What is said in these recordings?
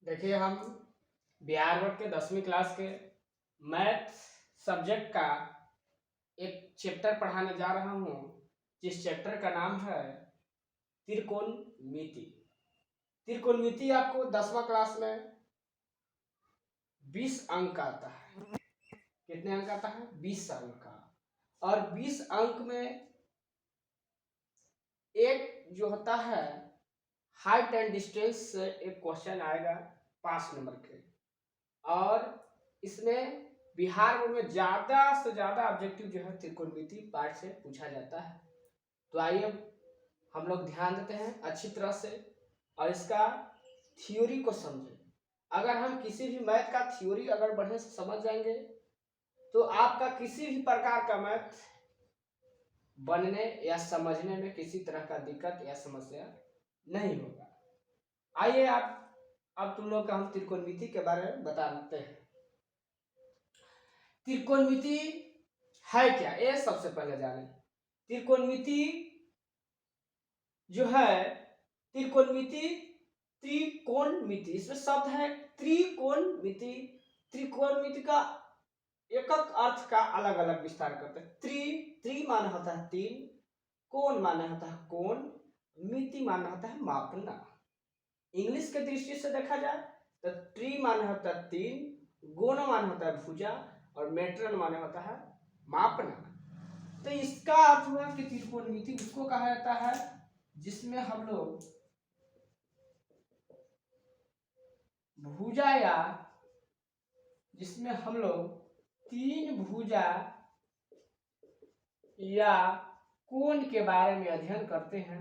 देखिए, हम बिहार बोर्ड के 10वीं क्लास के मैथ सब्जेक्ट का एक चैप्टर पढ़ाने जा रहा हूँ, जिस चैप्टर का नाम है त्रिकोणमिति। त्रिकोणमिति आपको 10वां क्लास में 20 अंक आता है। कितने अंक आता है? 20 अंक का। और 20 अंक में एक जो होता है हाइट एंड डिस्टेंस से एक क्वेश्चन आएगा 5 नंबर के। और इसमें बिहार बोर्ड में ज्यादा से ज्यादा ऑब्जेक्टिव जो है त्रिकोणमिति पार्ट से पूछा जाता है। तो आइए हम लोग ध्यान देते हैं अच्छी तरह से और इसका थ्योरी को समझें। अगर हम किसी भी मैथ का थ्योरी अगर बढ़िया से समझ जाएंगे तो आपका किसी भी प्रकार का मैथ बनने या समझने में किसी तरह का दिक्कत या समस्या नहीं होगा। आइए आप अब तुम लोग का हम त्रिकोणमिति के बारे में बताते हैं। त्रिकोणमिति है क्या, ये सबसे पहले जाने। त्रिकोणमिति जो है त्रिकोणमिति त्रिकोणमिति इसमें शब्द है त्रिकोणमिति। त्रिकोणमिति का एक अर्थ का अलग अलग विस्तार करते हैं। त्रि माना होता है तीन, कोण माना होता है कोण, मिति माना होता है मापना। इंग्लिश के दृष्टि से देखा जाए तो ट्री माना होता है तीन, गोण माना होता है भुजा और मेट्रन माना होता है मापना। तो इसका अर्थ हुआ कि त्रिकोणमिति उसको कहा जाता है जिसमें हम लोग भुजा या जिसमें हम लोग तीन भुजा या कोण के बारे में अध्ययन करते हैं।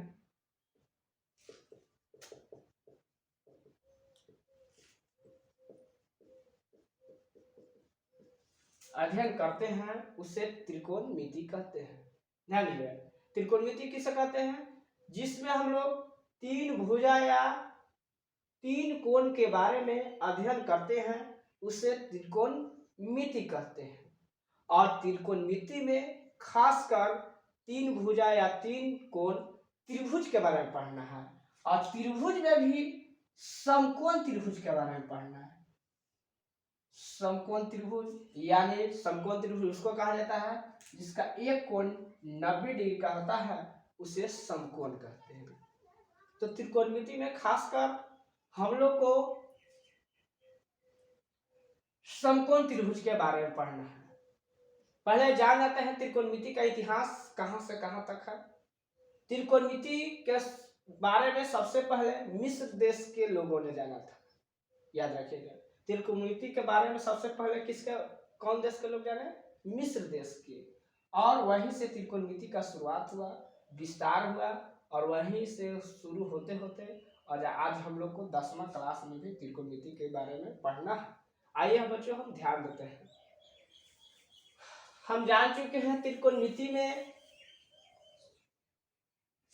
अध्ययन करते हैं उसे त्रिकोणमिति कहते हैं। ध्यान दीजिए, त्रिकोणमिति किसे कहते हैं? जिसमें हम लोग तीन भुजा या तीन कोण के बारे में अध्ययन करते हैं उसे त्रिकोणमिति कहते हैं। और त्रिकोणमिति में खासकर तीन भुजा या तीन कोण त्रिभुज के बारे में पढ़ना है और त्रिभुज में भी समकोण त्रिभुज के बारे में पढ़ना है। समकोण त्रिभुज यानी समकोण त्रिभुज उसको कहा जाता है जिसका एक कोण 90 डिग्री का होता है, उसे समकोण कहते हैं। तो त्रिकोणमिति में खासकर हम लोग को समकोण त्रिभुज के बारे में पढ़ना है। पहले जान जाते हैं त्रिकोणमिति का इतिहास कहां से कहां तक है। त्रिकोणमिति के बारे में सबसे पहले मिस्र देश के लोगों ने जाना था, याद रखिएगा। त्रिकोणमिति के बारे में सबसे पहले किसके कौन देश के लोग जाने? मिस्र देश के। और वहीं से त्रिकोणमिति का शुरुआत हुआ, विस्तार हुआ और वहीं से शुरू होते होते और आज हम लोग को 10वां क्लास में भी त्रिकोणमिति के बारे में पढ़ना है। आइए बच्चों हम ध्यान देते हैं। हम जान चुके हैं त्रिकोणमिति में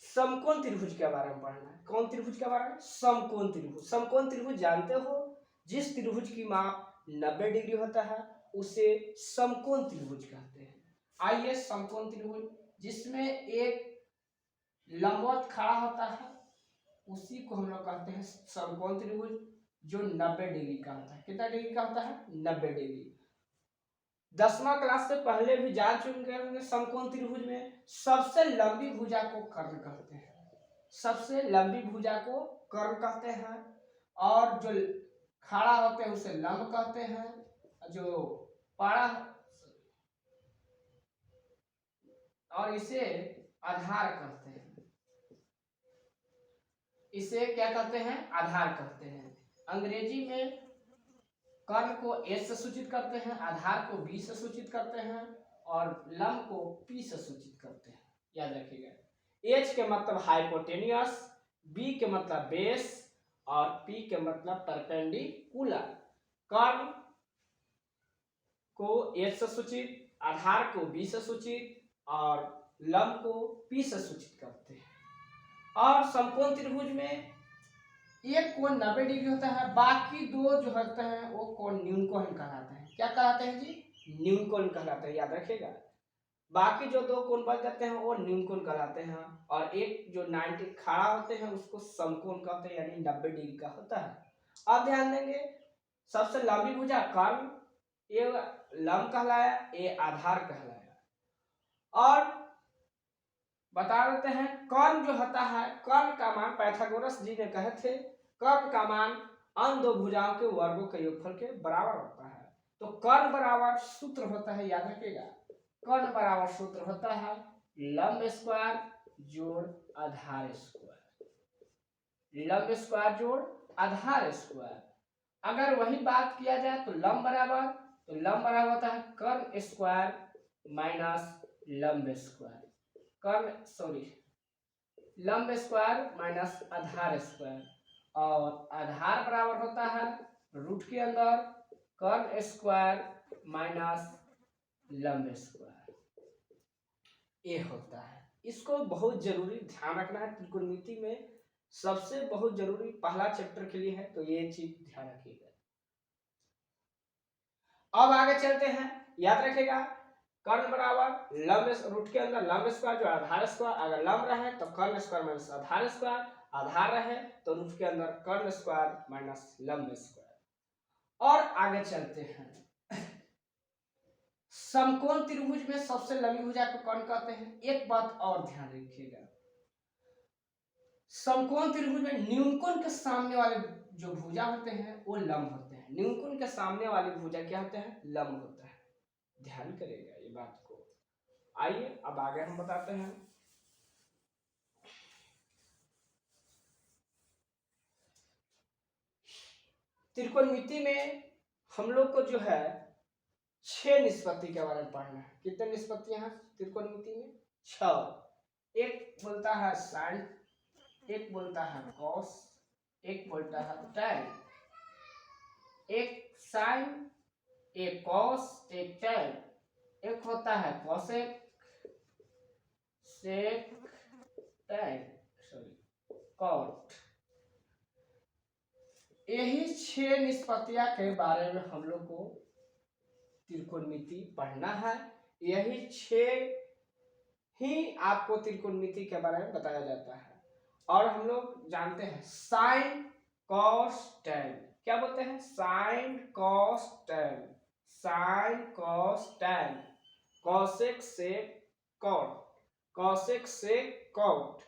समकोण त्रिभुज के बारे में पढ़ना है। कौन त्रिभुज के बारे में? समकोण त्रिभुज। समकोण त्रिभुज जानते हो, जिस त्रिभुज की माप 90 डिग्री होता है उसे समकोण त्रिभुज कहते हैं। आइए समकोण त्रिभुज जिसमें एक लंबवत खड़ा होता है उसी को हम लोग कहते हैं समकोण त्रिभुज, जो 90 डिग्री का होता है। कितना डिग्री का होता है? 90 डिग्री। 10वां क्लास से पहले भी जान चुके होंगे समकोण त्रिभुज में सबसे लंबी भुजा को कर्ण कहते हैं। सबसे लंबी भुजा को कर्ण कहते हैं और जो खड़ा होते हैं उसे लंब कहते हैं, जो पाड़ा और इसे आधार कहते हैं। इसे क्या कहते हैं? आधार कहते हैं। अंग्रेजी में कर्ण को एस से सूचित करते हैं, आधार को बी से सूचित करते हैं और लंब को पी से सूचित करते हैं। याद रखिएगा। एच के मतलब हाइपोटेनियस, बी के मतलब बेस और पी के मतलब परपेंडिकुलर। कर्ण को एच से सूचित, आधार को बी से सूचित और लंब को पी से सूचित करते हैं। और समकोण त्रिभुज में एक कोण 90 डिग्री होता है, बाकी दो जो होते हैं वो कोण न्यूनकोण कहलाते हैं। क्या कहलाते हैं जी? न्यूनकोण कहलाते हैं। याद रखिएगा, बाकी जो दो कोण बच जाते हैं वो न्यूनकोण कहलाते हैं और एक जो 90 खड़ा होते हैं उसको समकोण कहते हैं, यानी 90 डिग्री का होता है। अब ध्यान देंगे, सबसे लंबी भुजा कर्ण, ये लंब कहलाया, ये आधार कहलाया। और बता देते हैं कर्ण जो होता है, कर्ण का मान पाइथागोरस जी ने कहे थे कर्ण का मान अन्य दो भुजाओं के वर्गों के योगफल के बराबर होता है। तो कर्ण बराबर सूत्र होता है, याद रखिएगा, कर्ण बराबर सूत्र होता है लंब स्क्वायर जोड़ आधार स्क्वायर, लंब स्क्वायर जोड़ आधार स्क्वायर। अगर वही बात किया जाए तो लंब बराबर होता है कर्ण स्क्वायर माइनस लंब स्क्वायर, लंब स्क्वायर माइनस आधार स्क्वायर, और आधार बराबर होता है रूट के अंदर कर्ण स्क्वायर माइनस लंब स्क्वायर, ये होता है। इसको बहुत जरूरी ध्यान रखना है, त्रिकोणमिति में सबसे बहुत जरूरी पहला चैप्टर के लिए है, तो ये चीज ध्यान रखिएगा। अब आगे चलते हैं, याद रखिएगा कर्ण बराबर लंब रूट के अंदर लंब स्क्वायर जो आधार स्क्वायर, अगर लंब रहे तो कर्ण स्क्वायर माइनस आधार स्क्वायर, आधार रहे तो रूट के अंदर कर्ण स्क्वायर माइनस लंब स्क्वायर। और आगे चलते हैं, समकोण त्रिभुज में सबसे लंबी भुजा को कौन कहते हैं? एक बात और ध्यान रखिएगा, समकोण त्रिभुज में न्यूनकोण के सामने वाले जो भुजा होते हैं वो लंब होते हैं, न्यूनकोण के सामने वाली भुजा क्या होते हैं? लंब होता है। ध्यान करेगा ये बात को। आइए अब आगे हम बताते हैं, त्रिकोणमिति में हम लोग को जो है 6 निष्पत्ति के बारे में पढ़ना है। कितने निष्पत्तियां हैं त्रिकोणमिति में? 6। एक बोलता है साइन, एक बोलता है कॉस, एक बोलता है टैन, एक साइन, एक कॉस, एक टैन, एक होता है कॉसेक, सेक, टैन, कॉट। यही 6 निष्पत्तियां के बारे में हम लोग को त्रिकोणमिति पढ़ना है। यही 6 ही आपको त्रिकोणमिति के बारे में बताया जाता है। और हम लोग जानते हैं साइन कॉस टैन, क्या बोलते हैं? Sine cos tan, sine cos tan, cosec sec cot, cosec sec cot.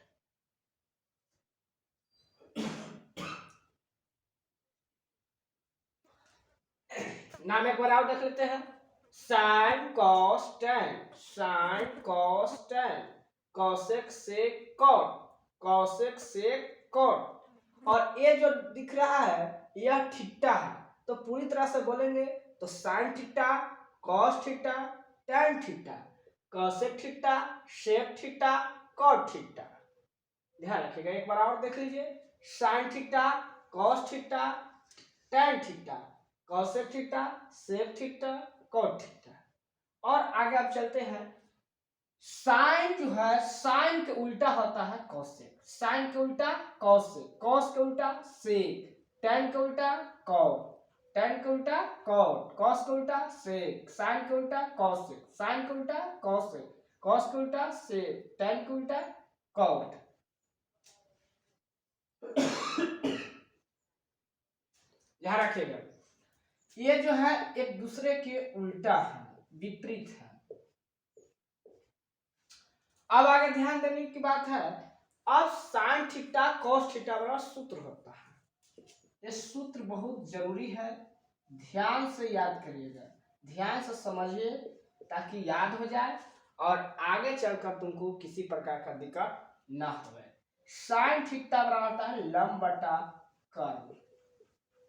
नाम एक बार और देख लेते हैं, sine cos tan, sine cos tan, cosec sec cot, cosec sec cot. और ये जो दिख रहा है यह थीटा है, तो पूरी तरह से बोलेंगे तो sine theta, cos theta, tan theta, cosec theta, sec theta, cot theta. ध्यान रखिएगा, एक बार और देख लीजिए, sine theta, cos theta, tan theta, cosec theta, sec theta, cot theta. और आगे आप चलते हैं, साइन जो है साइन के उल्टा होता है कॉसेक, साइन के उल्टा कॉसेक, कॉस के उल्टा सेक, टैन के उल्टा कॉट, टैन के उल्टा कॉट, कॉस के उल्टा सेक, साइन के उल्टा कॉसेक, साइन के उल्टा कॉसेक, कॉस के उल्टा सेक, टैन के उल्टा कॉट। ध्यान रखिएगा, ये जो है एक दूसरे के उल्टा है, विपरीत है। अब आगे ध्यान देने की बात है, अब साइन थीटा कॉस थीटा वाला सूत्र होता है, ये सूत्र बहुत जरूरी है, ध्यान से याद करिएगा, ध्यान से समझिए ताकि याद हो जाए और आगे चलकर तुमको किसी प्रकार का दिक्कत ना हो। साइन थीटा बराबर होता है लंब बटा कर्ल,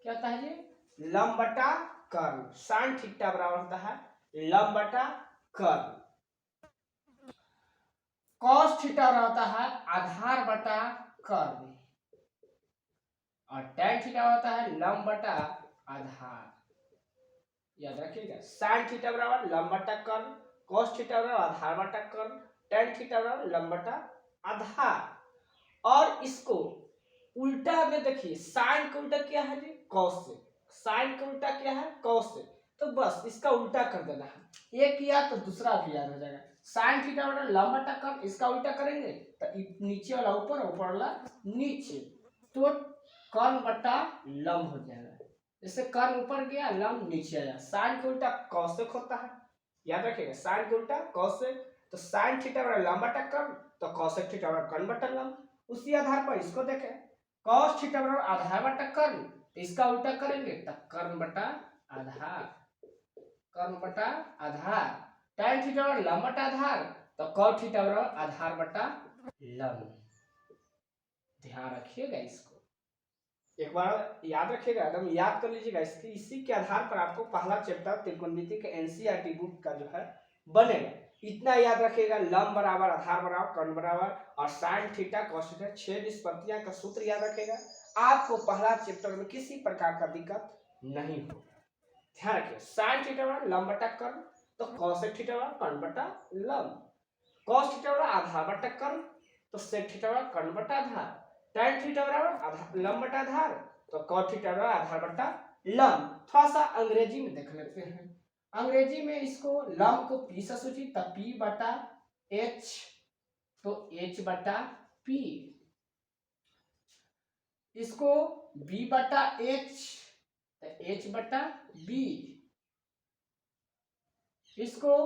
क्या होता है ये? लंब बटा कर्ल। साइन थीटा बराबर होता है लंब बटा कर्ल। कॉस थीटा होता है आधार बटा कर्ल, और टैन थीटा होता है लंब बटा आधार। याद रखिएगा, साइन थीटा बराबर लंब बटा कर्ल, कॉस थीटा बराबर आधार बटा कर्ल, टैन थीटा बराबर लंब बटा आधार। और इसको उल्टा में देखिए, साइन का उल्टा क्या है जी? कॉस से, साइन का उल्टा क्या है? कॉस से, तो बस इसका उल्टा कर देना है, ये किया तो दूसरा भी याद हो जाएगा। साइन थीटा बटा लंब बटा कर्ल, इसका उल्टा करेंगे तो नीचे वाला ऊपर, ऊपर वाला नीचे, तो कर्ण बटा लंब हो जाएगा। जैसे कर्ण ऊपर गया लंब नीचे आया, साइन के उल्टा कौशिक होता है, याद रखिएगा साइन के उल्टा कौशिक, तो साइन थीटा बराबर लंब बटा कर्ण, तो कौशिक थीटा बराबर कर्ण बटा लंब। उसी आधार पर इसको देखें, कॉस थीटा बराबर आधार बटा कर्ण, तो इसका उल्टा करेंगे तो कर्ण बटा आधार, कर्ण बटा आधार। tan थीटा बराबर लंब बटा आधार, तो cot थीटा बराबर आधार बटा लंब। ध्यान रखिएगा इसको, एक बार याद रखिएगा, एकदम याद कर लीजिएगा। इसकी इसी के आधार पर आपको पहला चैप्टर त्रिकोणमिति के एनसीईआरटी बुक का जो है बनेगा। इतना याद रखिएगा, लंब बराबर आधार बराबर कर्ण बराबर और साइन थीटा cos थीटा 6 निष्पत्तियां का सूत्र याद रखेगा। आपको पहला चैप्टर में किसी प्रकार का दिक्कत नहीं होगा। ध्यान रखिए, साइन थीटा बराबर लंब बटा कर्ण, तो cos थीटा बराबर कर्ण बटा लंब, cos थीटा बराबर आधार बटा कर्ण, तो sec थीटा बराबर कर्ण बटा आधार, tan थीटा बराबर लंब बटा आधार, तो cot थीटा बराबर आधार बटा लंब। थोड़ा सा अंग्रेजी में देख लेते हैं। अंग्रेजी में इसको लंब को p से सूचित, तो p बटा h, तो h बटा p, इसको b बटा h, तो h बटा b, इसको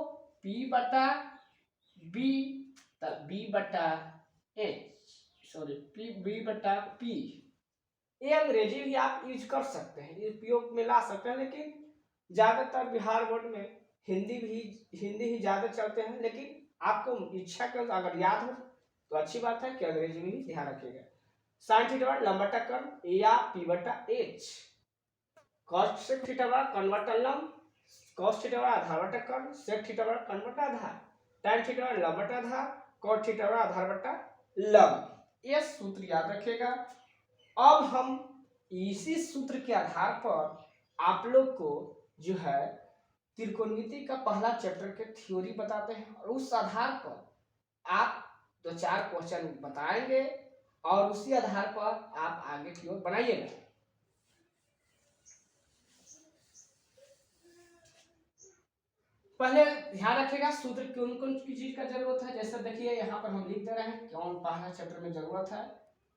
p बटा b, तो b बटा h, सॉरी b बटा p। ये अंग्रेजी भी आप यूज कर सकते हैं, उपयोग में ला सकते हैं, लेकिन ज्यादातर बिहार बोर्ड में हिंदी ही ज्यादा चलते हैं। लेकिन आपको इच्छा कर अगर याद हो तो अच्छी बात है कि अंग्रेजी में ही ध्यान रखिएगा। साइन थीटा बराबर लंब बटा कर्ण या p बटा h, cos थीटा बराबर कर्ण बटा लंब, cos थीटा बराबर आधार बटा कर्ण, sec थीटा बराबर कर्ण बटा आधार, tan थीटा बराबर लंब बटा आधार, cot थीटा बराबर आधार बटा लंब। ये सूत्र याद रखिएगा। अब हम इसी सूत्र के आधार पर आप लोग को जो है त्रिकोणमिति का पहला चैप्टर के थ्योरी बताते हैं, और उस आधार पर आप 2-4 क्वेश्चन बताएंगे और उसी आधार पर आप आगे की ओर बनाइएगा। पहले ध्यान रखिएगा सूत्र कौन कौन की चीज का जरूरत है। जैसे देखिए यहाँ पर हम लिख दे रहे हैं कौन पहला चैप्टर में जरूरत है,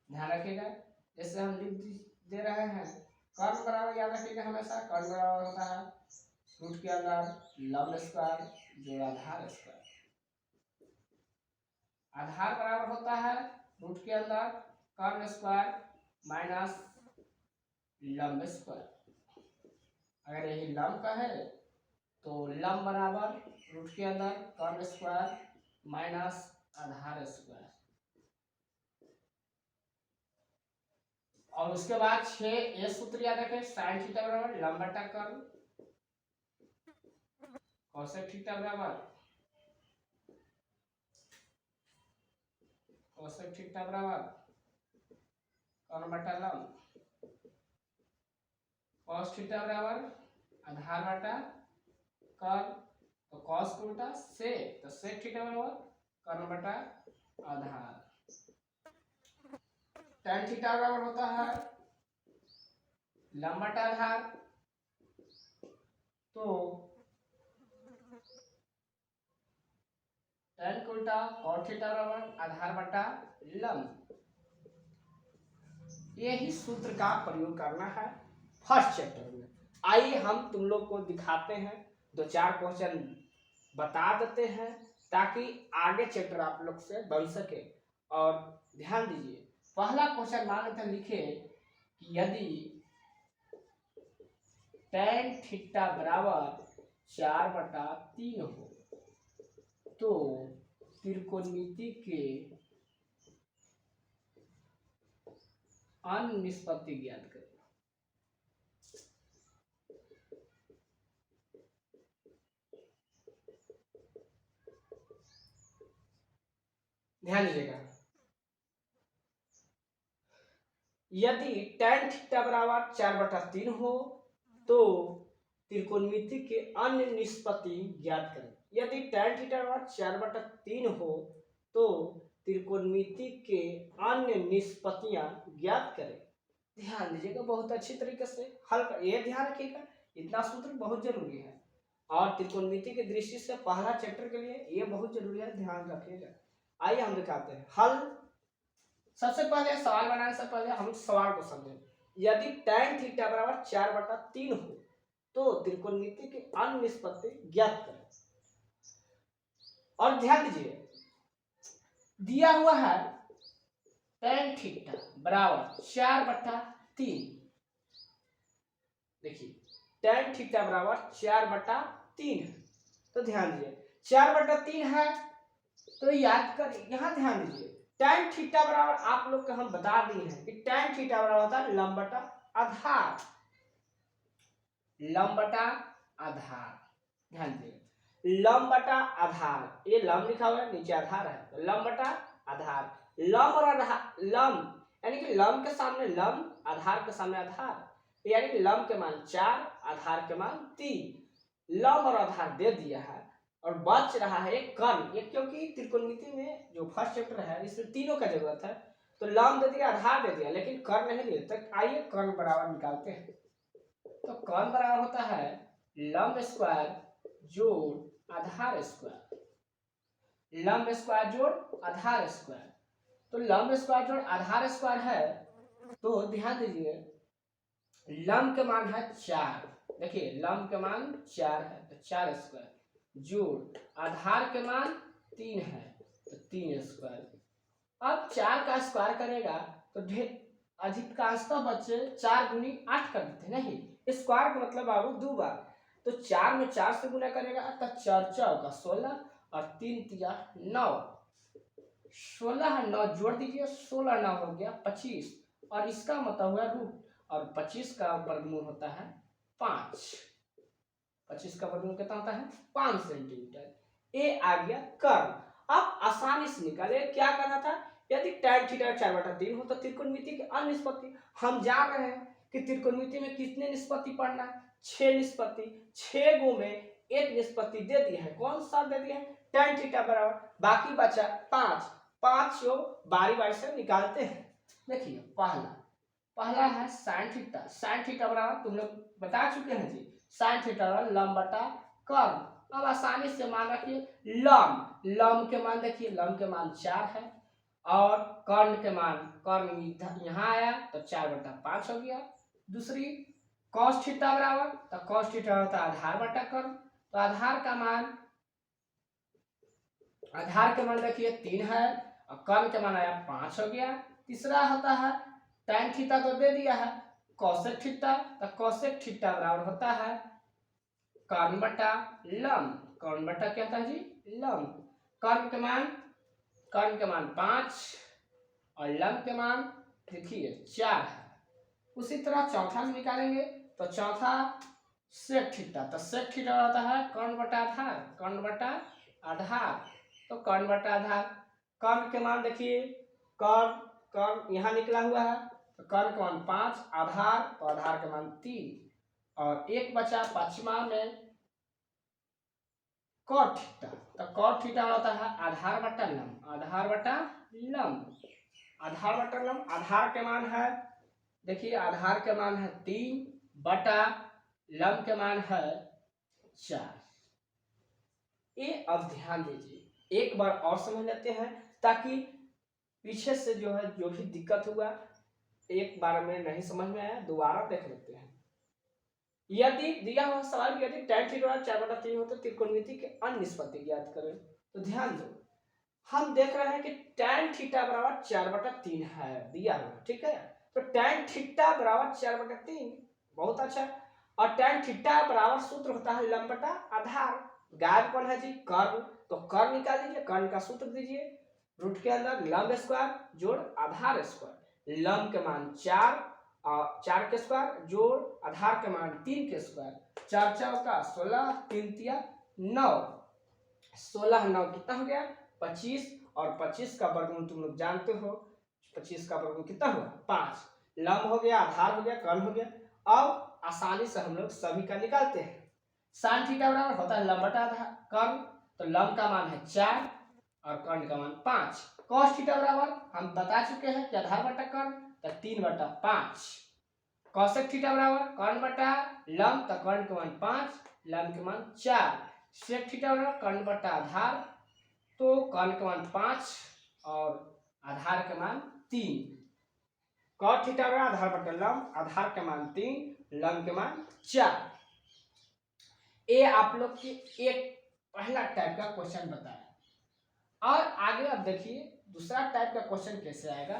ध्यान रखिएगा। जैसे हम लिख दे रहे हैं कर्ण बराबर, याद रखिएगा हमेशा कर्ण बराबर होता है रूट के अंदर लंब स्क्वायर जो आधार स्क्वायर, आधार बराबर होता है रूट के अंदर कर्ण स्क्वायर माइनस लंब स्क्वायर। अगर यही लंब का है तो लंब बराबर रूट के अंदर कर्ण स्क्वायर माइनस आधार स्क्वायर, और उसके बाद 6 ये सूत्र याद रखें, साइन थीटा बराबर लंब बटा कर्ण, कोसेक थीटा बराबर कोसेक थीटा बराबर कर्ण बटा लंब, cos थीटा बराबर आधार बटा कर्ण, तो cos को उल्टा sec, तो sec थीटा बराबर कर्ण बटा आधार, tan थीटा बराबर होता है लंब बटा आधार, तो tan को उल्टा cot थीटा बराबर आधार बटा लंब। यही सूत्र का प्रयोग करना है फर्स्ट चैप्टर में। आइए हम तुम लोग को दिखाते हैं, 2-4 क्वेश्चन बता देते हैं ताकि आगे चैप्टर आप लोग से बन सके। और ध्यान दीजिए, पहला क्वेश्चन मान लेते लिखे कि यदि tan थीटा बराबर 4/3 हो तो त्रिकोणमिति के अन्य निष्पत्ति ज्ञात करें। ध्यान दीजिएगा, यदि tan थीटा बराबर 4/3 हो तो त्रिकोणमिति के अन्य निष्पत्ति ज्ञात करें। यदि tan थीटा बराबर 4/3 हो तो त्रिकोणमिति के अन्य निष्पत्तियां ज्ञात करें। ध्यान दीजिएगा, बहुत अच्छी तरीके से हल कर, ये ध्यान रखिएगा इतना सूत्र बहुत जरूरी है, और त्रिकोणमिति की दृष्टि से पहला चैप्टर के लिए ये बहुत जरूरी है, ध्यान रखिएगा। आइए हम दिखाते हैं हल। सबसे पहले सवाल बनाने से पहले हम सवाल को समझें। यदि tan थीटा बराबर 4/3 हो तो त्रिकोणमिति की अन्य निष्पत्ति ज्ञात करें। और ध्यान दीजिए, दिया हुआ है tan थीटा बराबर 4/3। देखिए tan थीटा बराबर 4/3 है, तो ध्यान दीजिए 4/3 है तो याद कर, यहां ध्यान दीजिए tan थीटा बराबर आप लोग को हम बता दिए हैं कि tan थीटा बराबर होता है लंब बटा आधार। लंब बटा आधार, ध्यान दीजिए लंब बटा आधार, ये लंब लिखा हुआ है नीचे आधार है, तो लंब बटा आधार। लंब और आधार, लंब यानी कि लंब के सामने लंब, आधार के सामने आधार, यानी कि लंब के मान 4, आधार के मान 3। लंब और आधार दे दिया है और बच रहा है एक कर्ण। ये क्योंकि त्रिकोणमिति में जो फर्स्ट चैप्टर है इसमें तीनों का जरूरत है, तो लंब दे दिया, आधार दे दिया, लेकिन कर्ण नहीं दिया। तक आइए कर्ण बराबर निकालते हैं। तो कर्ण बराबर होता है लंब स्क्वायर जोड़ आधार स्क्वायर, लंब स्क्वायर जोड़ आधार स्क्वायर। तो लंब स्क्वायर जोड़ आधार स्क्वायर है, तो ध्यान दीजिए लंब के मान है 4, देखिए लंब के मान 4 है तो 4 स्क्वायर जोड़ आधार के मान 3 है तो 3 स्क्वायर। अब 4 का स्क्वायर करेगा तो अधिकांशतः बच्चे 4 गुनी 8 कर देते, नहीं स्क्वायर का मतलब बाबू 2 बार, तो 4 में 4 से गुना करेगा तो 4 चौका 16 और 3 तिया 9, 16 9 जोड़ दीजिए, 16 9 हो गया 25, और इसका मतलब हुआ रूट, और 25 का वर्गमूल होता है 5। 25 का वर्गमूल कितना होता है 5 सेंटीमीटर। ये आ गया कर्ण। अब आसानी से निकाले, क्या करना था, यदि tan थीटा 4/3 हो तो त्रिकोणमिति की अन्य निष्पत्ति, हम जान रहे हैं कि त्रिकोणमिति में कितने निष्पत्ति पढ़ना है, 6 निष्पत्ति, 6 गो में एक निष्पत्ति दे दिया है, कौन सा दे दिया है tan थीटा बराबर, बाकी बचा 5, 5 को बारी बारी से निकालते हैं। देखिए पहला है sin थीटा, sin थीटा बराबर तुम लोग बता चुके हैं जी, sin थीटा बराबर लंब बटा कर्ण। अब आसानी से मान रखिए लंब, लंब के मान देखिए लंब के मान 4 है, और कर्ण के मान, कर्ण यहाँ आया तो 4/5 हो गया। दूसरी cos थीटा बराबर, तो cos थीटा होता है आधार बटा कर्ण, तो आधार के मान देखिए 3 है और कर्ण के मान आया 5 हो गया। तीसरा होता है tan थीटा तो दे दिया है, cosec थीटा, तो cosec थीटा बराबर होता है कर्ण बटा लंब, कर्ण बटा क्या होता है जी लंब। कर्ण के मान 5 और लंब के मान देखिए 4 है। उसी तरह चौथा में निकालेंगे तो चौथा sec थीटा, तो sec थीटा होता है कर्ण बटा आधार, कर्ण बटा आधार, तो कर्ण बटा आधार। कर्ण के मान देखिए, कर्ण यहाँ निकला हुआ है तो कर्ण के मान 5, आधार तो आधार के मान 3, और एक बचा पांचवा में cot थीटा, तो cot थीटा होता है आधार बटा लंब, आधार बटा लंब, आधार बटा लंब। आधार के मान है देखिए, आधार के मान है 3 बटा लंब के मान है 4। ये अब ध्यान दीजिए, एक बार और समझ लेते हैं ताकि पीछे से जो है जो भी दिक्कत हुआ एक बार में नहीं समझ में आया दोबारा देख लेते हैं। यदि दिया हुआ सवाल, यदि tan थीटा 4/3 हो तो त्रिकोणमिति के अन्य निष्पत्ति ज्ञात करें, तो ध्यान दो हम देख रहे हैं कि tan थीटा बराबर 4/3 है दिया हुआ, ठीक है, तो tan थीटा बराबर 4/3, बहुत अच्छा। और tan थीटा बराबर सूत्र होता है लंब बटा आधार, गायब कौन है जी कर्ण, तो कर्ण निकाल दीजिए, कर्ण का सूत्र दीजिए, रूट के अंदर लंब स्क्वायर जोड़ आधार स्क्वायर, लंब के मान 4 और 4 के स्क्वायर जोड़ आधार के मान 3 के स्क्वायर, 4 चौका 16, 3 तिया 9, 16 9 कितना हो गया 25, और 25 का वर्गमूल तुम लोग जानते हो, 25 का वर्गमूल कितना हुआ 5। लंब हो गया, आधार हो गया, कर्ण हो गया। अब आसानी से हम लोग सभी का निकालते हैं। sin थीटा बराबर होता है लंब बटा आधार कर्ण, तो लंब का मान है 4 और कर्ण का मान 5। cos थीटा बराबर हम बता चुके हैं कि आधार बटा कर्ण, तो 3/5। cosec थीटा बराबर कर्ण बटा लंब, तो कर्ण के मान 5, लंब के मान 4। sec थीटा बराबर कर्ण बटा आधार, तो कर्ण के मान 5 और आधार के मान 3। कॉट थीटा बराबर आधार बटा लंब, आधार के मान 3, लंब के मान 4। ये आप लोग की एक पहला टाइप का क्वेश्चन बताया। और आगे अब देखिए दूसरा टाइप का क्वेश्चन कैसे आएगा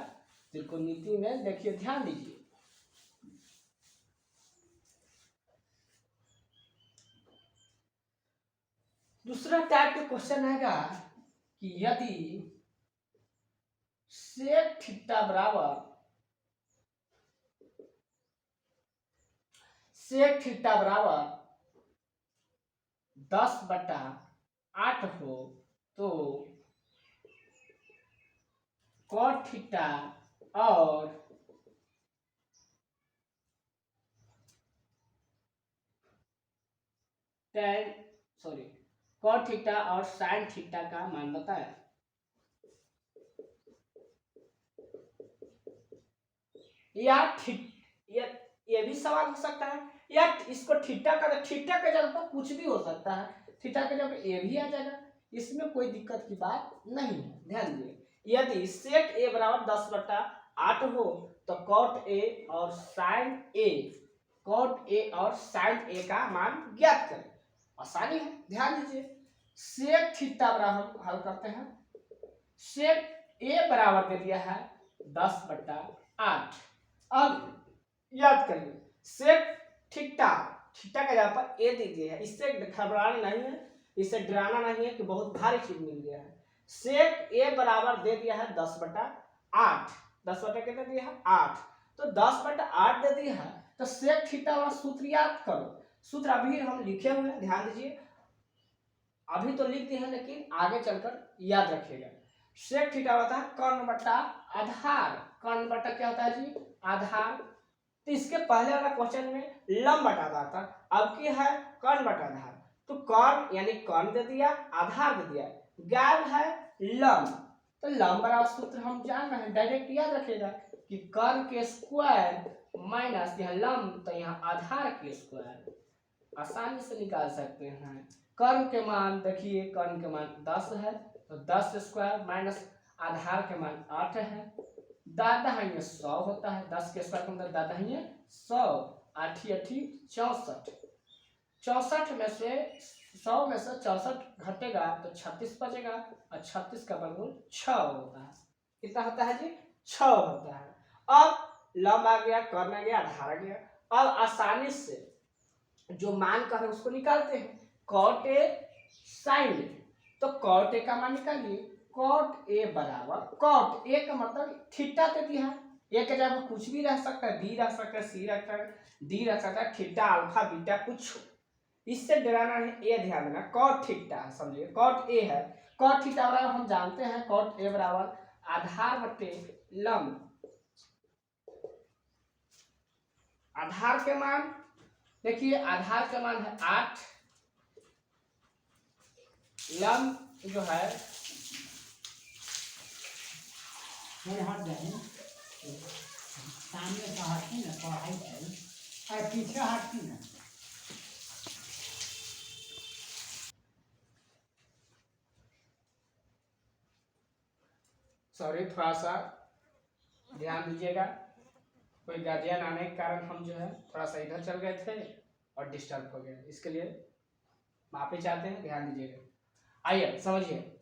त्रिकोणमिति में, देखिए ध्यान दीजिए। दूसरा टाइप का क्वेश्चन आएगा कि यदि सेक थीटा बराबर 10/8 हो तो कॉट थीटा और कॉट थीटा और साइन थीटा का मान बताया। या ये भी सवाल हो सकता है, या इसको थीटा का जगह पर कुछ भी हो सकता है, थीटा के जगह ए भी आ जाएगा, इसमें कोई दिक्कत की बात नहीं है। ध्यान दीजिए, यदि सेक ए बराबर 10/8 हो तो कॉट ए और साइन ए का मान ज्ञात करें। आसानी है, ध्यान दीजिए। सेक थीटा बराबर हम हल करते हैं। सेक ए बराबर दे दिया है 10/8। अब याद करिए सेक थीटा का जगह पर ए दे दिया है, इससे घबराना नहीं है, इससे डराना नहीं है कि बहुत भारी चीज मिल गया है। सेक ए बराबर दे दिया है 10/8। 10 बटा कितना दिया है 8, तो 10/8 दे दिया है, तो सेक थीटा वाला सूत्र याद करो। सूत्र अभी हम लिखे हुए हैं, ध्यान दीजिए। अभी तो लिख दिए हैं लेकिन आगे चलकर याद रखिएगा। सेक थीटा होता है कर्ण बटा आधार। कर्ण बटा क्या होता है जी, आधार। तो इसके पहले वाला क्वेश्चन में लंब बटा आधार था, अब की है कर्ण बटा आधार। तो कर्ण यानी कर्ण दे दिया, आधार दे दिया, गायब है लंब। तो लंब बराबर सूत्र हम जान रहे हैं, डायरेक्ट याद रखिएगा कि कर्ण के स्क्वायर माइनस यहाँ लंब तो यहाँ आधार के स्क्वायर, आसानी से निकाल सकते हैं। कर्ण के मान देखिए, कर्ण के मान 10 है तो 10 स्क्वायर माइनस आधार के मान 8 है, दादा है 100 होता है, 10 के स्क्वायर का मतलब दादा है 100, 8 64। 64 में से 100 में से 64 घटेगा तो 36 बचेगा, और 36 का वर्गमूल 6 होता है। कितना होता है जी, 6 होता है। अब लंब आ गया, कर्ण आ गया, आधार आ गया। अब आसानी से जो मान कर है उसको निकालते हैं। कॉट ए साइन ए, तो कॉट ए का मान निकालिए। कॉट ए बराबर, कॉट ए का मतलब थीटा दे दिया है, ए के जगह कुछ भी रह सकता है, बी रह सकता है, सी रह सकता है, डी रह सकता है, थीटा अल्फा बीटा कुछ, इससे डराना है। ए ध्यान देना, कॉट थीटा समझिए, कॉट ए है। कॉट थीटा बराबर हम जानते हैं कॉट ए बराबर आधार बटे लंब। आधार के मान देखिए, आधार का मान है 8, लंब जो है हट जाए सामने से हटती ना, पढ़ाई करी और पीछे हटती ना। सॉरी, थोड़ा सा ध्यान दीजिएगा, कोई गार्जियन आने के कारण हम जो है थोड़ा सा इधर चल गए थे और डिस्टर्ब हो गए, इसके लिए माफी चाहते हैं, ध्यान दीजिएगा। आइए समझिए,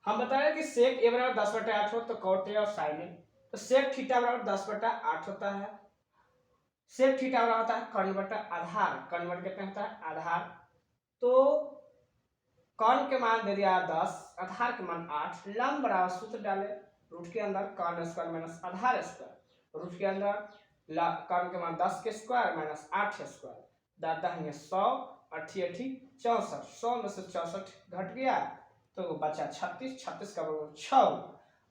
हम बता रहे हैं कि सेक ए बराबर 10/8 हो तो कॉट ए और साइन ए, तो सेक थीटा बराबर 10/8 होता है। सेक थीटा बराबर होता है कर्ण बटा आधार, कर्ण बटा कितना होता है आधार। तो कर्ण के मान दे दिया 10, आधार के मान 8, लंब बराबर सूत्र डाले, रूट के अंदर कर्ण स्क्वायर माइनस आधार स्क्वायर, रूट के अंदर कर्ण के मान 10 के स्क्वायर माइनस 8 स्क्वायर, दादा है 100, 8 64, 100 में से 64 घट गया तो बचा 36, 36 का वर्ग 6।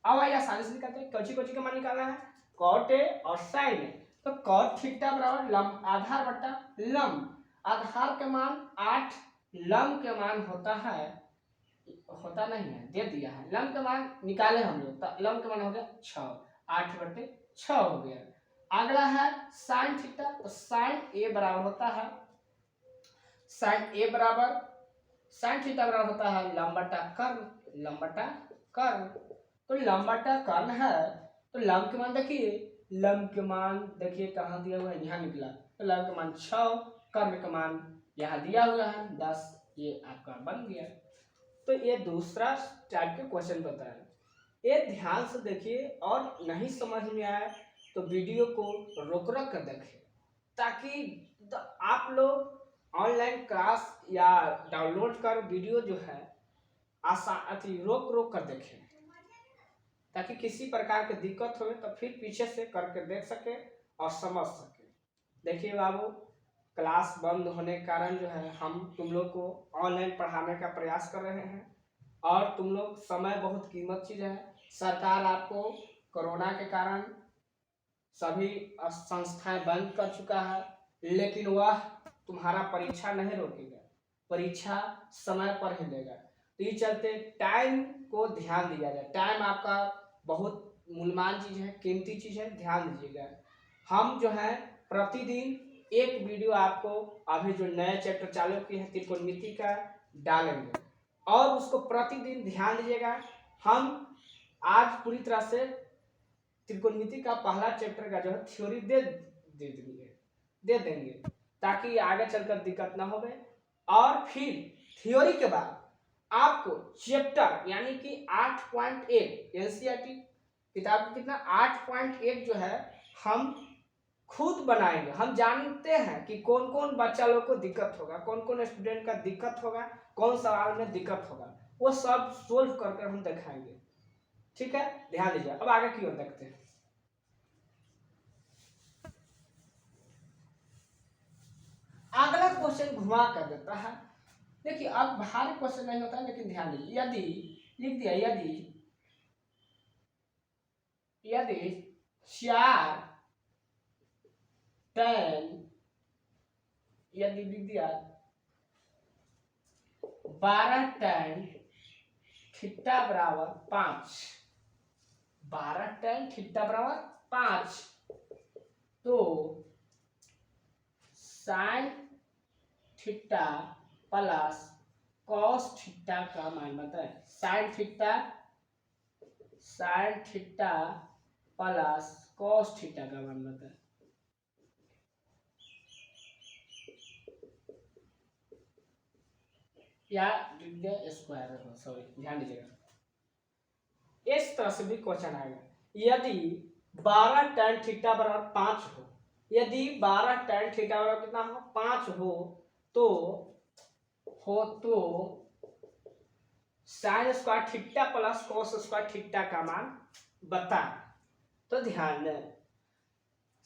अब आइए आसानी से निकालते हैं, कोची कोची का मान निकालना है, कॉट ए और साइन ए। तो कॉट थीटा बराबर लंब आधार बटा लंब, आधार के मान 8, लंब के मान होता नहीं है, दे दिया है, लंब का मान निकाले हम लोग, तो लंब का मान हो गया 6, 8/6 हो गया। अगला है साइन थीटा, तो साइन ए बराबर होता है, साइन थीटा बराबर होता है लंब बटा कर्ण, लंब बटा कर्ण। तो लंब बटा कर्ण है तो लम के मान देखिए, लम के मान देखिए कहाँ दिया हुआ है, यहाँ निकला। तो लम के मान 6, कर्म का मान यहाँ दिया हुआ है 10, ये आपका बन गया। तो ये दूसरा टाइप के क्वेश्चन बताया। ये ध्यान से देखिए, और नहीं समझ में आए तो वीडियो को रोक कर देखें, ताकि आप लोग ऑनलाइन क्लास या डाउनलोड कर वीडियो जो है आसान रोक कर देखें, ताकि किसी प्रकार की दिक्कत हो तो फिर पीछे से करके देख सके और समझ सके। देखिए बाबू, क्लास बंद होने के कारण जो है हम तुम लोग को ऑनलाइन पढ़ाने का प्रयास कर रहे हैं, और तुम लोग समय बहुत कीमत चीज है। सरकार आपको कोरोना के कारण सभी संस्थाएं बंद कर चुका है, लेकिन वह तुम्हारा परीक्षा नहीं रोकेगा, परीक्षा समय पर ही लेगा। तो ये चलते टाइम को ध्यान दिया जाए। टाइम आपका बहुत मूल्यवान चीज है, कीमती चीज है, ध्यान दीजिएगा। हम जो है प्रतिदिन एक वीडियो आपको अभी जो नए चैप्टर चालू किए हैं त्रिकोणमिति का डालेंगे, और उसको प्रतिदिन ध्यान दीजिएगा। हम आज पूरी तरह से त्रिकोणमिति का पहला चैप्टर का जो है थ्योरी दे देंगे, ताकि आगे चलकर दिक्कत ना होवे। और फिर थ्योरी के बाद आपको चैप्टर यानी कि 8.1 एनसीईआरटी किताब की कितना 8.1 जो है हम खुद बनाएंगे। हम जानते हैं कि कौन कौन बच्चा लोग को दिक्कत होगा, कौन कौन स्टूडेंट का दिक्कत होगा, कौन सवाल में दिक्कत होगा, वो सब सोल्व करके हम दिखाएंगे। ठीक है, ध्यान दीजिए। अब आगे की ओर देखते हैं। अगला क्वेश्चन घुमा कर देता है। देखिए, अब भारी क्वेश्चन नहीं होता है, लेकिन ध्यान दीजिए। यदि लिख दिया, यदि 4 tan, यदि लिख दिया 12 tan थीटा बराबर 5, 12 tan थीटा बराबर 5, तो sine theta plus cos theta का मान बताए। Sine theta plus cos theta का मान बताए। या स्क्वायर, सॉरी, ध्यान दीजिएगा। इस तरह से भी क्वेश्चन आएगा। यदि 12 tan थीटा बराबर 5 हो, यदि 12 tan थीटा बराबर कितना हो 5 हो, तो sine square theta plus cos square theta का मान बता। तो ध्यान दें,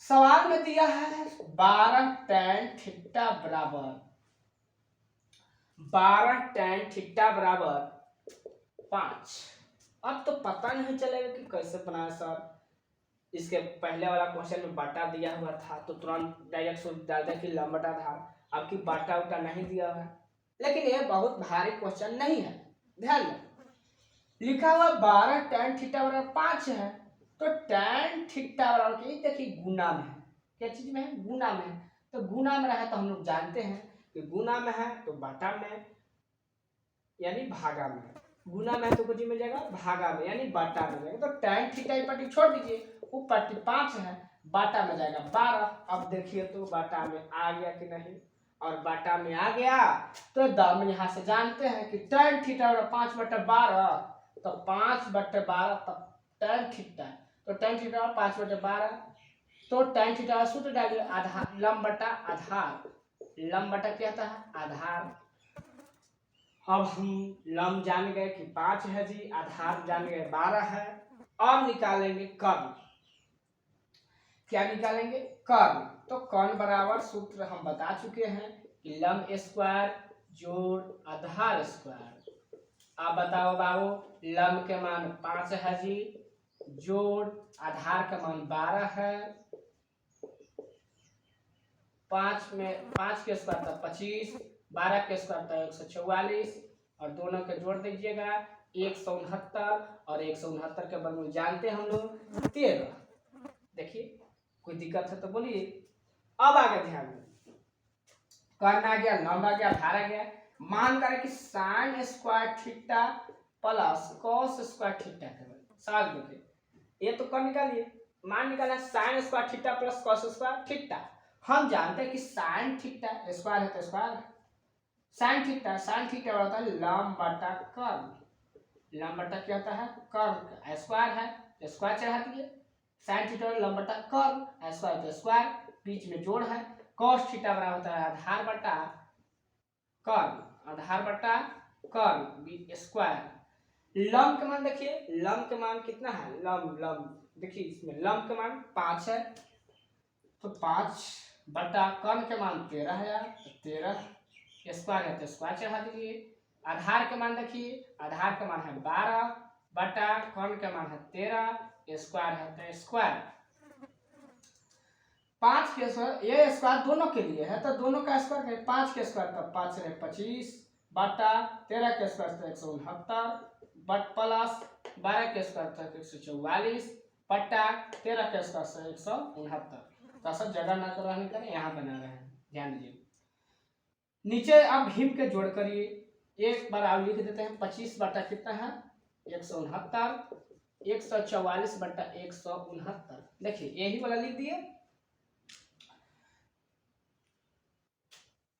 सवाल में दिया है 12 tan थीटा बराबर 5। अब तो पता नहीं चलेगा कि कैसे बनाया सर। इसके पहले वाला क्वेश्चन में बाटा दिया हुआ था, तो तुरंत डायरेक्ट सोच डाल दिया कि लंब बटा था। अब की बाटा उटा नहीं दिया हुआ है, लेकिन यह बहुत भारी क्वेश्चन नहीं है। ध्यान दें, लिखा हुआ 12 tan थीटा बराबर 5 है, तो tan थीटा बराबर देखिए गुना में है। क्या चीज में है? गुना में है। तो गुना में रहा तो हम लोग जानते हैं कि गुना में है तो बाटा में यानी भागा में, गुना में है तो कुछ मिल जाएगा भागा में यानी बाटा में जाएगा। तो tan थीटा की पट्टी छोड़ दीजिए, वो पट्टी 5 है, बाटा में जाएगा 12। अब देखिए तो बाटा में आ गया कि नहीं, और बाटा में आ गया तो दाम यहाँ से जानते हैं कि tan थीटा 5/12, तो 5/12 तब tan थीटा, तो tan थीटा 5/12, तो tan थीटा सूत्र डालिए आधार लंब बटा आधार, लंब बटा क्या था आधार। अब हम लंब जान गए कि 5 है जी, आधार जान गए 12 है। अब निकालेंगे कर्ण। क्या निकालेंगे? कर्ण। तो कर्ण बराबर सूत्र हम बता चुके हैं कि लंब स्क्वायर जोड़ आधार स्क्वायर। अब बताओ बाबू, लंब के मान 5 है जी, जोड़ आधार का मान 12 है। 5 के स्क्वायर था 25, 12 के स्क्वायर था 144, और दोनों के जोड़ दीजिएगा 169, और 169 के वर्गमूल जानते हैं हम लोग 13। देखिए कोई दिक्कत है तो बोलिए। अब आगे ध्यान दें, कर्ण आ गया, लंब आ गया, आधार आ गया। मान करें कि sine square theta plus cos square theta के सवाल देखिए, ये तो कर निकालिए। मान निकाला sine square theta plus cos square theta. हम जानते हैं कि साइन थीटा स्क्वायर है तो स्क्वायर, साइन थीटा होता है लंब बटा कर्ल, लंब बटा क्या होता है कर्ल, स्क्वायर है तो स्क्वायर चढ़ा दिए, साइन थीटा लंब बटा कर्ल, स्क्वायर तो स्क्वायर, बीच में जोड़ है, कॉस थीटा बराबर होता है आधार बटा कर्ल, आधार बटा कर्ल स्क्वायर। लंब का मान देखिए, लंब का मान कितना है, लंब देखिए इसमें लंब का मान 5 है, तो 5 बटा कर्ण के मान 13 है यार, 13 स्क्वायर है तो स्क्वायर चढ़ा दीजिए। आधार के मान देखिए, आधार का मान है 12 बटा कर्ण के मान है 13 स्क्वायर है तो स्क्वायर। 5 के स्क्वायर, ये स्क्वायर दोनों के लिए है तो दोनों का स्क्वायर करें, 5 के स्क्वायर तो 5 से 25 बटा 13 के स्क्वायर तो 169 बट प्लस 12 के स्क्वायर तो 144 बटा 13 के स्क्वायर से 169। तो सब जगह ना करवाने करें, यहाँ बना रहे हैं, ध्यान दीजिए। नीचे अब हिम के जोड़ करिए, एक बार आप लिख देते हैं 25 बटा कितना है 169, 144 बटा 169, देखिए यही वाला लिख दिए।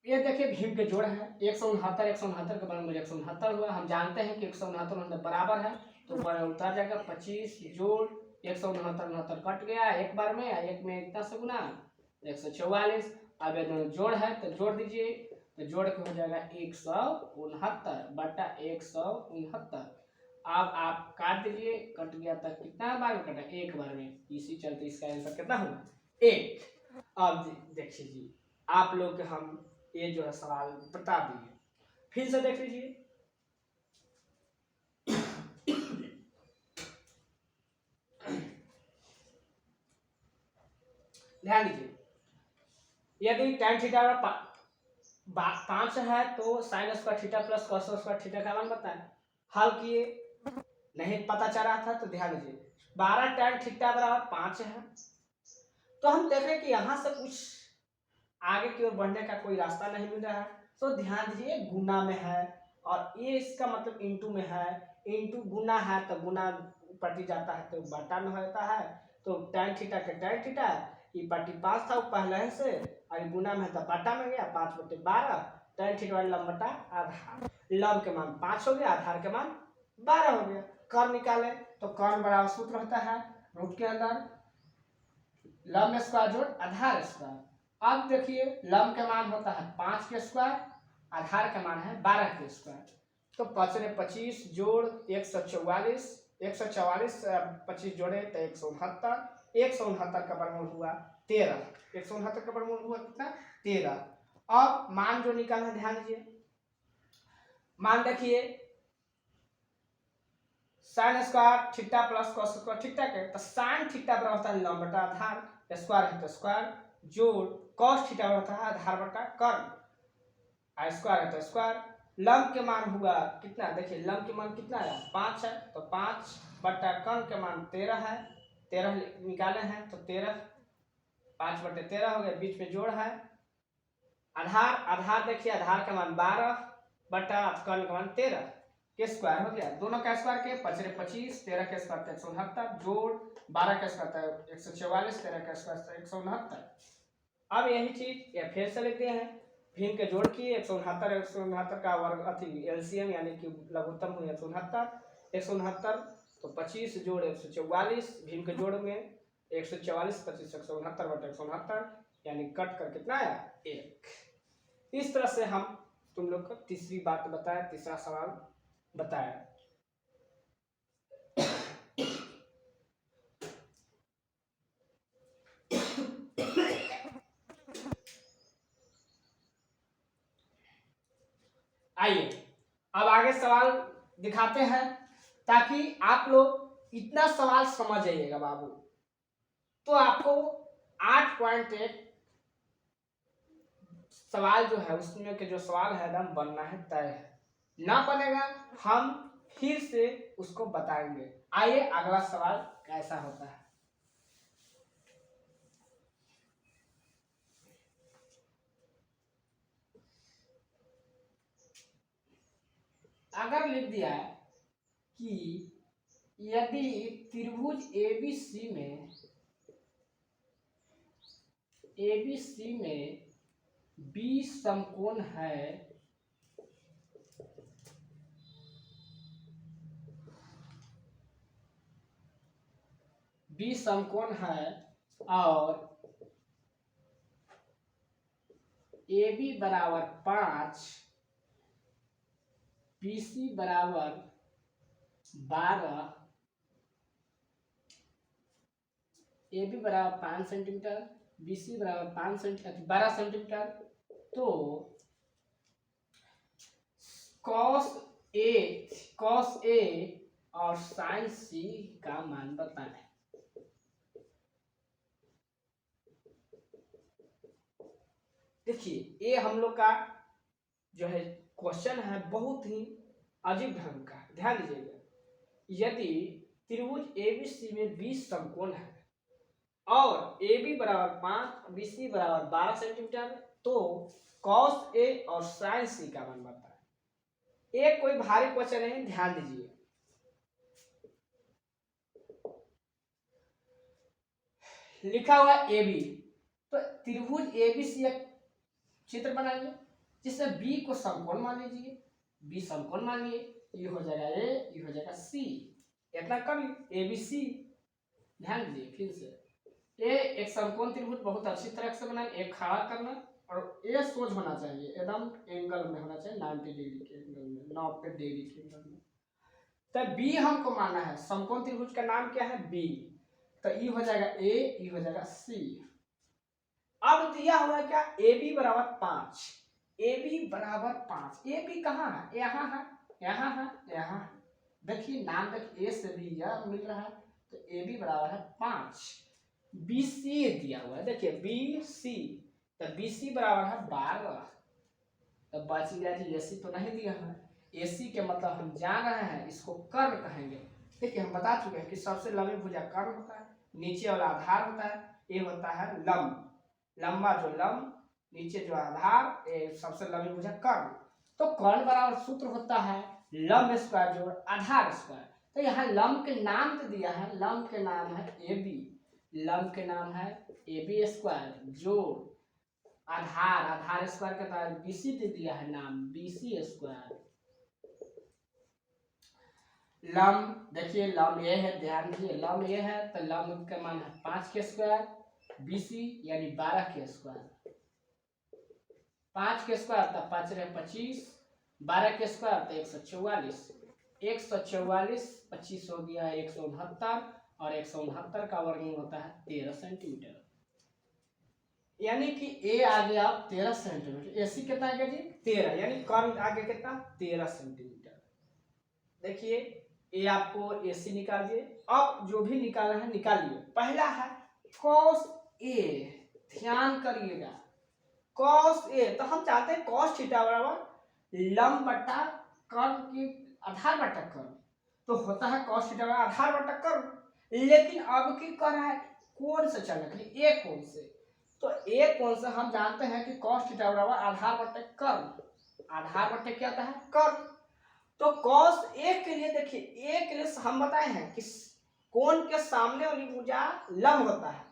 ये देखिए भीम के जोड़ है 169 के बराबर 169 हुआ। हम जानते हैं कि 169 बराबर है तो उतार जाएगा 25 जोड़ 169 कट गया एक बार में, एक में इतना से गुना 144। अब ये दोनों जोड़ है तो जोड़ दीजिए, तो जोड़ के हो जाएगा 169 बटा 169। अब आप काट दीजिए, कट गया तक कितना बार में कटा, एक बार में, इसी चलते इसका आंसर कितना होगा 1। अब देखिए जी आप लोग हम ये जो है सवाल बता दिए, फिर से देख लीजिए। ध्यान दीजिए, यदि tan थीटा 5 है तो sine square theta plus cos square theta का मान बताएं। हल किए, नहीं पता चल रहा था तो ध्यान दीजिए 12 tan थीटा बराबर 5 है, तो हम देख रहे हैं कि यहाँ से कुछ आगे की ओर बढ़ने का कोई रास्ता नहीं मिल रहा है, तो ध्यान दीजिए गुना में है और ये इसका मतलब इंटू में है, इंटू गुना है तो गुना पटी जाता है तो बटा में होता है, तो tan थीटा के tan थीटा ये पटी 5 था वो पहले से, और गुना में तो बटा में गया 5/12, tan थीटा लंब बटा आधार, लंब के मान 5 हो गया, आधार के मान 12 हो गया। कर्ण निकाले तो कर्ण बराबर सूत्र होता है रूट के अंदर लंब स्क्वायर जोड़ आधार स्क्वायर। अब देखिए लंब के मान होता है 5 के स्क्वायर, आधार का मान है 12 के स्क्वायर, तो 5 ने 25 जोड़ 144, 144 25 जोड़े तो 169, 169 का वर्गमूल हुआ 13, 169 का वर्गमूल हुआ कितना 13। अब मान जो निकालना ध्यान दीजिए, मान देखिए sine square theta plus cos square theta के, तो साइन थीटा बराबर होता है लंब बटा आधार, स्क्वायर है तो स्क्वायर, जोड़ कॉस थीटा होता है आधार बटा कर्ण, स्क्वायर है तो स्क्वायर। लंब के मान हुआ कितना, देखिए लंब के मान कितना है 5 है, तो 5 बटा कर्ण के मान 13 है, 13 निकाले हैं तो 13 5/13 हो गया, बीच में जोड़ है, आधार आधार देखिए आधार का मान 12 बटा कर्ण का मान 13 के स्क्वायर हो गया, दोनों का स्क्वायर के 5 × 25, 13 के स्क्वायर 169 जोड़ 12 का स्क्वायर 144, 13 का स्क्वायर 169। अब यही चीज या फिर से लेते हैं, भीम के जोड़ की 169 का वर्ग अति एलसीएम यानी कि लघुत्तम हुई 169 तो 25 जोड़ 144, भीम के जोड़ में 144 25 169/169 यानी कट कर कितना आया 1। इस तरह से हम तुम लोग को तीसरी बात बताया, तीसरा सवाल बताया। आइए अब आगे सवाल दिखाते हैं ताकि आप लोग इतना सवाल समझ जाइएगा बाबू, तो आपको 8.1 सवाल जो है उसमें के जो सवाल है एकदम बनना है तय है, ना बनेगा हम फिर से उसको बताएंगे। आइए अगला सवाल कैसा होता है। अगर लिख दिया है कि यदि त्रिभुज एबीसी में बी समकोण है और ए बी बराबर 5, बी सी बराबर 12, ए बी बराबर 5 सेंटीमीटर, बी सी बराबर 12 सेंटीमीटर, तो कॉस ए और साइन सी का मान बताएं। देखिए ये हम लोग का जो है क्वेश्चन है बहुत ही अजीब ढंग का, ध्यान दीजिएगा। यदि त्रिभुज एबीसी में 20 समकोण है और ए बी बराबर 5, बी सी बराबर 12 सेंटीमीटर, तो कॉस ए और साइन सी का मान बताएं। एक कोई भारी क्वेश्चन है, ध्यान दीजिए। लिखा हुआ ए बी, तो त्रिभुज एबीसी एक चित्र बनाइए जिसमें बी को समकोण मान लीजिए, बी समकोण मान लिए, ये हो जाएगा ए, ये हो जाएगा सी, इतना कर ली एबीसी। ध्यान दीजिए फिर से, ए एक समकोण त्रिभुज बहुत अच्छी तरह से बनाए, एक खड़ा करना और ए सोच होना चाहिए, एकदम एंगल में होना चाहिए, 90 डिग्री के एंगल में, 90 डिग्री के एंगल में। तो बी हमको मानना है, समकोण त्रिभुज का नाम क्या है, बी, तो ये हो जाएगा ए, ये हो जाएगा सी। अब दिया हुआ क्या, ए बी बराबर 5, ए बी बराबर 5, ए बी कहाँ है, यहाँ है, यहाँ है, यहाँ है। देखिए नाम तक ए से भी यह मिल रहा है, तो ए बी बराबर है 5। बी सी दिया हुआ है, देखिए बी सी, तो बी सी बराबर है 12, तो बच गया जी, ए सी तो नहीं दिया है। ए सी के मतलब हम जान रहे हैं, इसको कर्ण कहेंगे। देखिए हम बता चुके हैं कि सबसे लंबी भुजा कर्ण होता है, नीचे वाला आधार होता है, ये होता है लंब, लंबा जो लंब, नीचे जो आधार, ये सबसे लंबी भुजा कर्ण। तो कर्ण बराबर सूत्र होता है लंब स्क्वायर जोड़ आधार स्क्वायर। तो यहाँ लंब के नाम तो दिया है, लंब के नाम है ए बी, लंब के नाम है ए बी स्क्वायर जोड़ आधार, आधार स्क्वायर के तहत बी सी दे दिया है नाम, बी सी स्क्वायर। लंब देखिए लंब ये है, ध्यान दीजिए लंब ये है, तो लंब का मान है 5 के स्क्वायर, बीसी यानी 12 के स्क्वायर, 5 के स्क्वायर तो 5 रहे 25, 12 के स्क्वायर तो 144, 144 25 हो गया 169, और 169 का वर्गमूल होता है 13 सेंटीमीटर, यानी कि ए आ गया 13 सेंटीमीटर, एसी कितना आ गया जी 13, यानी कर्ण आ गया कितना 13 सेंटीमीटर। देखिए ये आपको एसी निकाल दिए, अब जो भी निकालना है निकालिए। पहला है कॉस ए, ध्यान करिएगा कॉस ए, तो हम चाहते हैं कॉस थीटा बराबर लंब बटा कर्ण की आधार बटा कर्ण, तो होता है कॉस थीटा बराबर आधार बटा कर्ण। लेकिन अब की कर रहा है कोण से चलने के लिए, एक कोण से, तो एक कोण से हम जानते हैं कि कॉस थीटा बराबर आधार बटे कर्ण, आधार बटे क्या होता है कर्ण। तो कॉस ए के लिए देखिए, ए के लिए हम बताए हैं कि कोण के सामने वाली भुजा लंब होता है,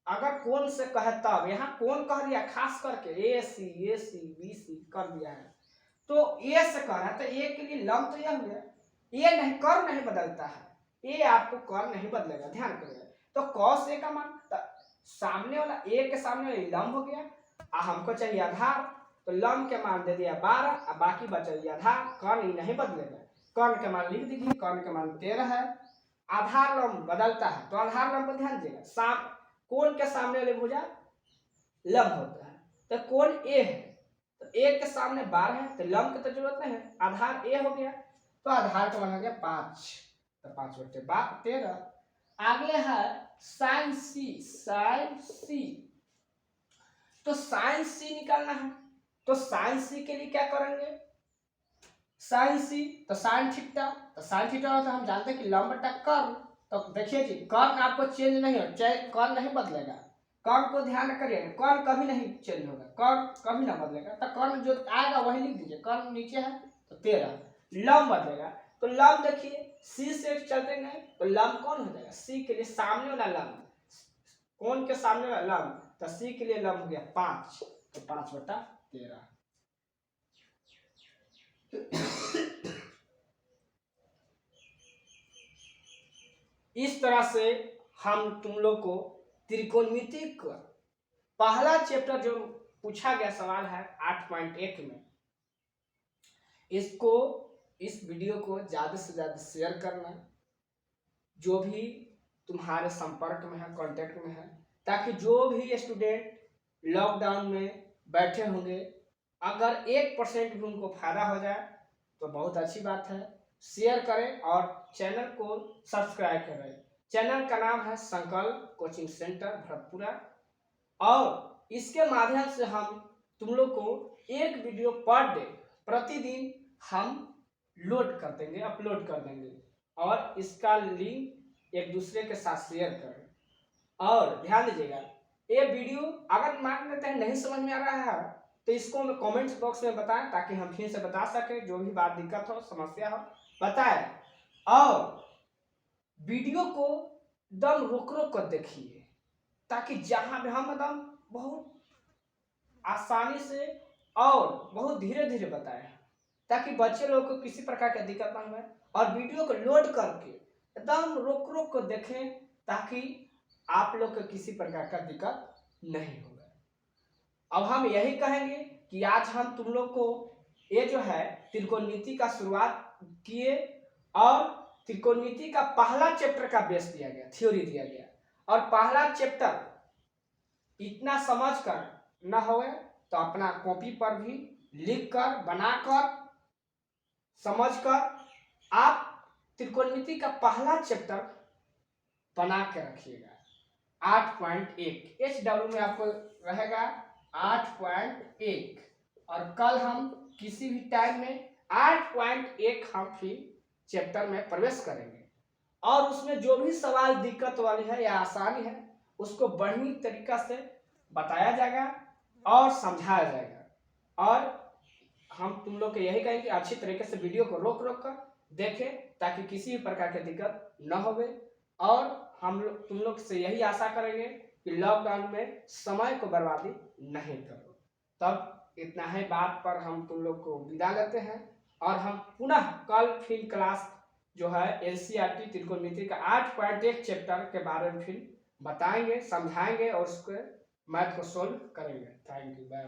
अगर कोण से कहे तब, यहाँ कोण कह दिया खास करके ए सी बी सी कर दिया है, तो ए से कह रहा है, तो ए के लिए लंब तो यह हुआ, ये नहीं कर्ण नहीं बदलता है, ये आपको कर्ण नहीं बदलेगा, ध्यान करिएगा। तो कॉस ए का मान सामने वाला ए के सामने वाला लंब हो गया, हमको चाहिए आधार, तो लंब के मान दे दिया 12, और बाकी बचा दिया आधार, कर्ण नहीं बदलेगा, कर्ण के मान लिख दीजिए, कर्ण के मान 13 है। आधार लंब बदलता है, तो आधार लंब पर ध्यान दीजिएगा, कोण के सामने वाले भुजा लंब होता है, तो कोण ए है, तो ए के सामने 12 है, तो लंब की तो जरूरत नहीं है, आधार ए हो गया, तो आधार का मान हो गया 5, तो 5 बटे 13। आगे है साइन सी, साइन सी, तो साइन सी निकालना है, तो साइन सी के लिए क्या करेंगे, साइन सी तो साइन थीटा, तो साइन थीटा तो हम जानते हैं कि लंब बटा कर्ण, तो देखिए जी कर्ण आपको चेंज नहीं हो, कर्ण नहीं बदलेगा, कर्ण को ध्यान करिए, कर्ण कभी नहीं चेंज होगा, कर्ण कभी ना बदलेगा, तो कर्ण जो आएगा वही लिख दीजिए, कर्ण नीचे है तो 13, लंब बदलेगा, तो लंब देखिए सी से चलते गए तो लंब कौन हो जाएगा, सी के लिए सामने वाला लंब, कौन के सामने वाला लंब, तो सी के लिए लंब हो गया 5, तो 5/13। इस तरह से हम तुम लोग को त्रिकोणमिति का पहला चैप्टर जो पूछा गया सवाल है 8.1 में, इसको इस वीडियो को ज़्यादा से ज़्यादा शेयर करना, जो भी तुम्हारे संपर्क में है, कांटेक्ट में है, ताकि जो भी स्टूडेंट लॉकडाउन में बैठे होंगे अगर 1% भी उनको फायदा हो जाए तो बहुत अच्छी बात है। शेयर करें और चैनल को सब्सक्राइब करें। चैनल का नाम है संकल्प कोचिंग सेंटर भरतपुरा, और इसके माध्यम से हम तुम लोग को एक वीडियो पर डे प्रतिदिन हम लोड कर देंगे, अपलोड कर देंगे, और इसका लिंक एक दूसरे के साथ शेयर करें। और ध्यान दीजिएगा, ये वीडियो अगर मान लेते हैं नहीं समझ में आ रहा है तो इसको हमें कमेंट्स बॉक्स में बताएं, ताकि हम फिर से बता सकें, जो भी बात दिक्कत हो समस्या हो बताएं। और वीडियो को दम रोक रोक कर देखिए, ताकि जहां भी हम एकदम बहुत आसानी से और बहुत धीरे धीरे बताएं, ताकि बच्चे लोग को किसी प्रकार की दिक्कत ना हो, और वीडियो को लोड करके एकदम रोक रोक कर देखें, ताकि आप लोग को किसी प्रकार का दिक्कत नहीं होगा। अब हम यही कहेंगे कि आज हम तुम लोग को ये जो है त्रिकोणमिति का शुरुआत किए, और त्रिकोणमिति का पहला चैप्टर का बेस दिया गया, थ्योरी दिया गया, और पहला चैप्टर इतना समझ कर न हो तो अपना कॉपी पर भी लिख कर बनाकर समझ कर आप त्रिकोणमिति का पहला चैप्टर बना के रखिएगा। 8.1 HW में आपको रहेगा 8.1, और कल हम किसी भी टाइम में 8.1 हम फिर चैप्टर में प्रवेश करेंगे, और उसमें जो भी सवाल दिक्कत वाली है या आसानी है उसको बढ़िया तरीका से बताया जाएगा और समझाया जाएगा। और हम तुम लोग को यही कहेंगे कि अच्छी तरीके से वीडियो को रोक रोक कर देखें, ताकि किसी भी प्रकार की दिक्कत न होवे। और हम लोग तुम लोग से यही आशा करेंगे कि लॉकडाउन में समय को बर्बादी नहीं करो। तब इतना है बात पर हम तुम लोग को विदा लेते हैं, और हम पुनः कल फिर क्लास जो है NCERT त्रिकोणमिति का 8.1 चैप्टर के बारे में फिर बताएंगे, समझाएंगे और उसके मैथ को सोल्व करेंगे। Thank you, bye.